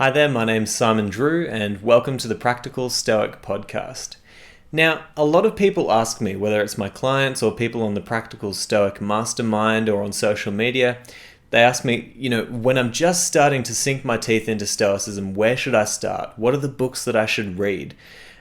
Hi there, my name's Simon Drew, and welcome to the Practical Stoic podcast. Now, a lot of people ask me, whether it's my clients or people on the Practical Stoic mastermind or on social media, they ask me, when I'm just starting to sink my teeth into Stoicism, where should I start? What are the books that I should read?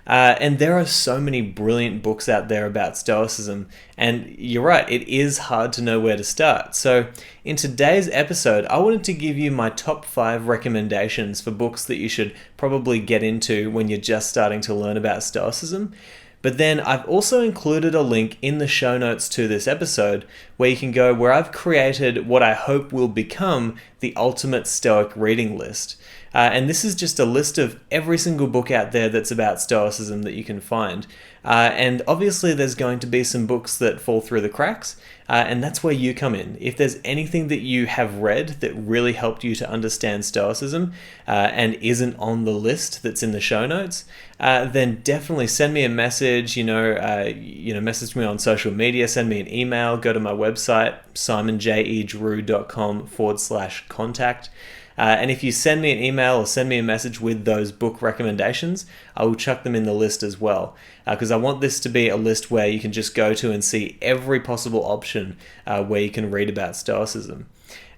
And there are so many brilliant books out there about Stoicism, and you're right, it is hard to know where to start. So in today's episode, I wanted to give you my top 5 recommendations for books that you should probably get into when you're just starting to learn about Stoicism. But then I've also included a link in the show notes to this episode where you can go where I've created what I hope will become the ultimate Stoic reading list. And this is just a list of every single book out there that's about Stoicism that you can find. And obviously there's going to be some books that fall through the cracks, and that's where you come in. If there's anything that you have read that really helped you to understand Stoicism and isn't on the list that's in the show notes, then definitely send me a message, message me on social media, send me an email, go to my website, simonjedrew.com/contact. And if you send me an email or send me a message with those book recommendations, I will chuck them in the list as well. Because I want this to be a list where you can just go to and see every possible option where you can read about Stoicism.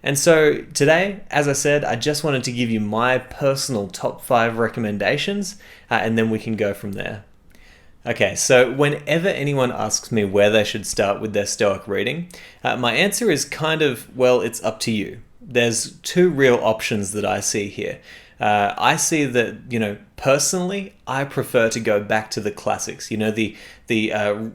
And so today, as I said, I just wanted to give you my personal top 5 recommendations, and then we can go from there. Okay, so whenever anyone asks me where they should start with their Stoic reading, my answer is it's up to you. There's 2 real options that I see here. I see that, personally, I prefer to go back to the classics. The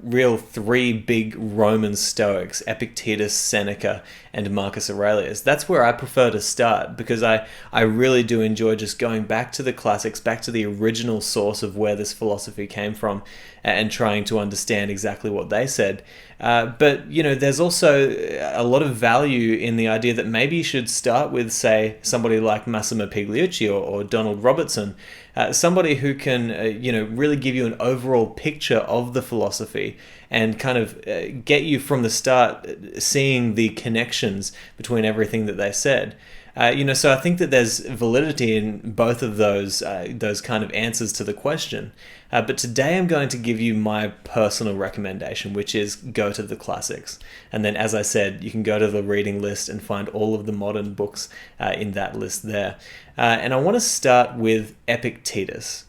real 3 big Roman Stoics, Epictetus, Seneca, and Marcus Aurelius. That's where I prefer to start because I really do enjoy just going back to the classics, back to the original source of where this philosophy came from and trying to understand exactly what they said. But there's also a lot of value in the idea that maybe you should start with, say, somebody like Massimo Pigliucci or Donald Robertson, somebody who can, really give you an overall picture of the philosophy and kind of get you from the start seeing the connections between everything that they said. So I think that there's validity in both of those kind of answers to the question. But today I'm going to give you my personal recommendation, which is go to the classics. And then, as I said, you can go to the reading list and find all of the modern books in that list there. And I want to start with Epictetus.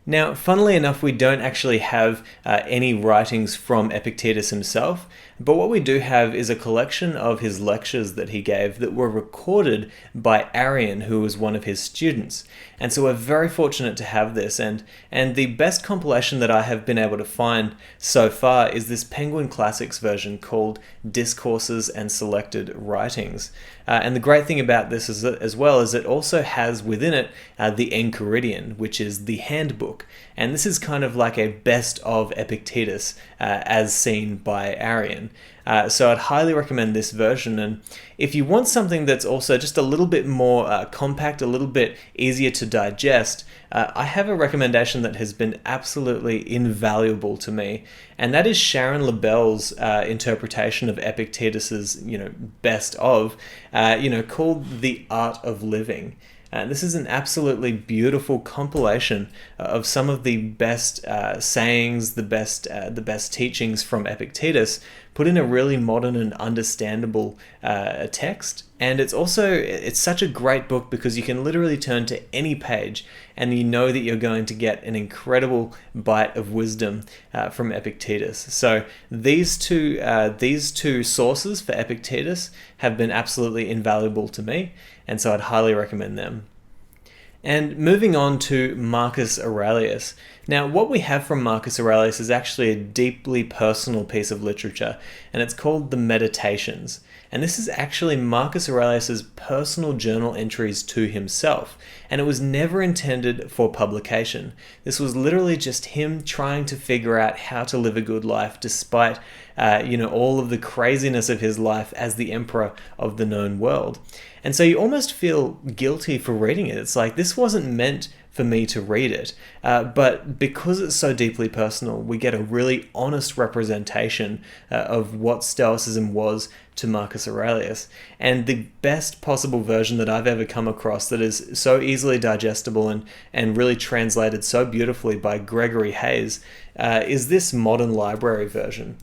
Now, funnily enough, we don't actually have any writings from Epictetus himself, but what we do have is a collection of his lectures that he gave that were recorded by Arian, who was one of his students. And so we're very fortunate to have this, and the best compilation that I have been able to find so far is this Penguin Classics version called Discourses and Selected Writings. And the great thing about this is that, as well, is it also has within it the Enchiridion, which is the handbook. And this is kind of like a best of Epictetus as seen by Arian. So I'd highly recommend this version. And if you want something that's also just a little bit more compact, a little bit easier to digest, I have a recommendation that has been absolutely invaluable to me, and that is Sharon Lebell's interpretation of Epictetus's, best of, called The Art of Living. This is an absolutely beautiful compilation of some of the best sayings, the best teachings from Epictetus, put in a really modern and understandable text. And it's such a great book because you can literally turn to any page and you know that you're going to get an incredible bite of wisdom from Epictetus. So these two sources for Epictetus have been absolutely invaluable to me, and so I'd highly recommend them. And moving on to Marcus Aurelius. Now, what we have from Marcus Aurelius is actually a deeply personal piece of literature, and it's called the Meditations. And this is actually Marcus Aurelius's personal journal entries to himself, and it was never intended for publication. This was literally just him trying to figure out how to live a good life despite all of the craziness of his life as the emperor of the known world. And so you almost feel guilty for reading it. It's like, this wasn't meant for me to read it. But because it's so deeply personal, we get a really honest representation of what Stoicism was to Marcus Aurelius. And the best possible version that I've ever come across that is so easily digestible and really translated so beautifully by Gregory Hayes is this modern library version.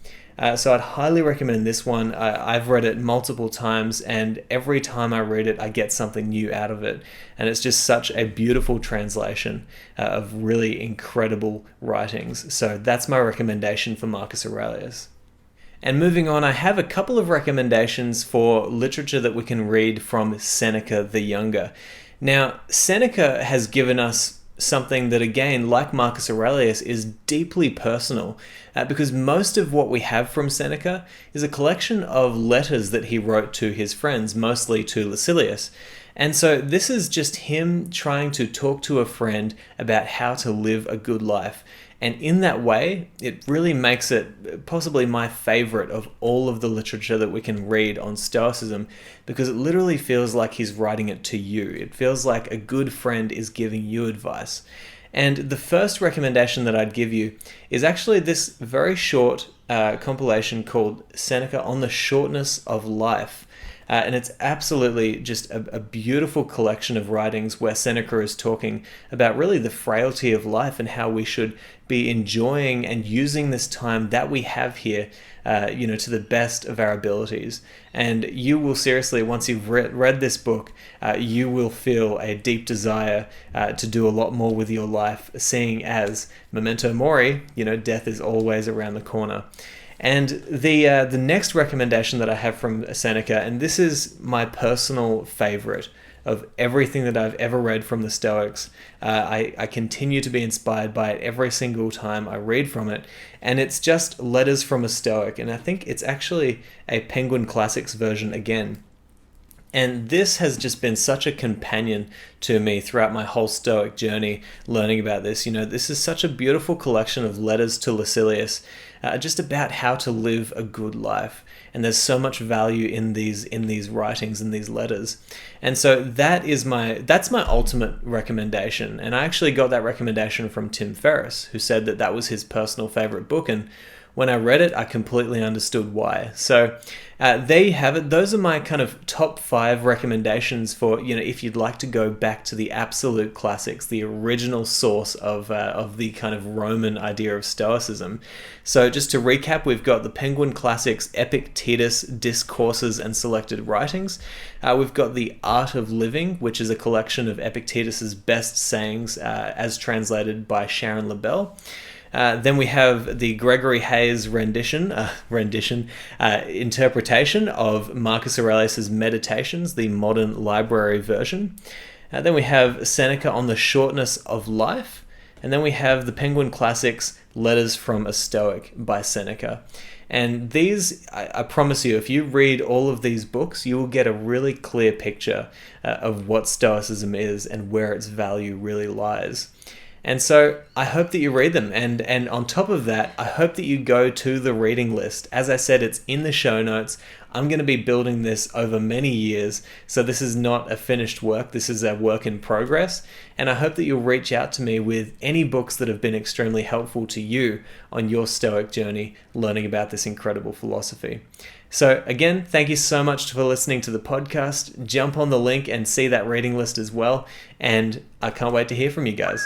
So I'd highly recommend this one. I've read it multiple times, and every time I read it, I get something new out of it. And it's just such a beautiful translation of really incredible writings. So that's my recommendation for Marcus Aurelius. And moving on, I have a couple of recommendations for literature that we can read from Seneca the Younger. Now, Seneca has given us something that, again, like Marcus Aurelius, is deeply personal, because most of what we have from Seneca is a collection of letters that he wrote to his friends, mostly to Lucilius. And so this is just him trying to talk to a friend about how to live a good life. And in that way, it really makes it possibly my favorite of all of the literature that we can read on Stoicism, because it literally feels like he's writing it to you. It feels like a good friend is giving you advice. And the first recommendation that I'd give you is actually this very short compilation called Seneca on the Shortness of Life. And it's absolutely just a beautiful collection of writings where Seneca is talking about really the frailty of life and how we should be enjoying and using this time that we have here, to the best of our abilities. And you will seriously, once you've read this book, you will feel a deep desire to do a lot more with your life, seeing as memento mori, death is always around the corner. And the next recommendation that I have from Seneca, and this is my personal favorite of everything that I've ever read from the Stoics. I continue to be inspired by it every single time I read from it, and it's just Letters from a Stoic, and I think it's actually a Penguin Classics version again. And this has just been such a companion to me throughout my whole Stoic journey, learning about this. This is such a beautiful collection of letters to Lucilius, just about how to live a good life. And there's so much value in these writings and these letters. And so that's my ultimate recommendation. And I actually got that recommendation from Tim Ferriss, who said that was his personal favorite book. And when I read it, I completely understood why. So there you have it. Those are my kind of top 5 recommendations for, if you'd like to go back to the absolute classics, the original source of the kind of Roman idea of Stoicism. So just to recap, we've got the Penguin Classics, Epictetus, Discourses, and Selected Writings. We've got The Art of Living, which is a collection of Epictetus's best sayings as translated by Sharon Lebell. Then we have the Gregory Hayes interpretation of Marcus Aurelius's Meditations, the modern library version. Then we have Seneca on the Shortness of Life. And then we have the Penguin Classics, Letters from a Stoic by Seneca. And these, I promise you, if you read all of these books, you will get a really clear picture of what Stoicism is and where its value really lies. And so I hope that you read them. And on top of that, I hope that you go to the reading list. As I said, it's in the show notes. I'm going to be building this over many years. So this is not a finished work. This is a work in progress. And I hope that you'll reach out to me with any books that have been extremely helpful to you on your Stoic journey, learning about this incredible philosophy. So again, thank you so much for listening to the podcast. Jump on the link and see that reading list as well. And I can't wait to hear from you guys.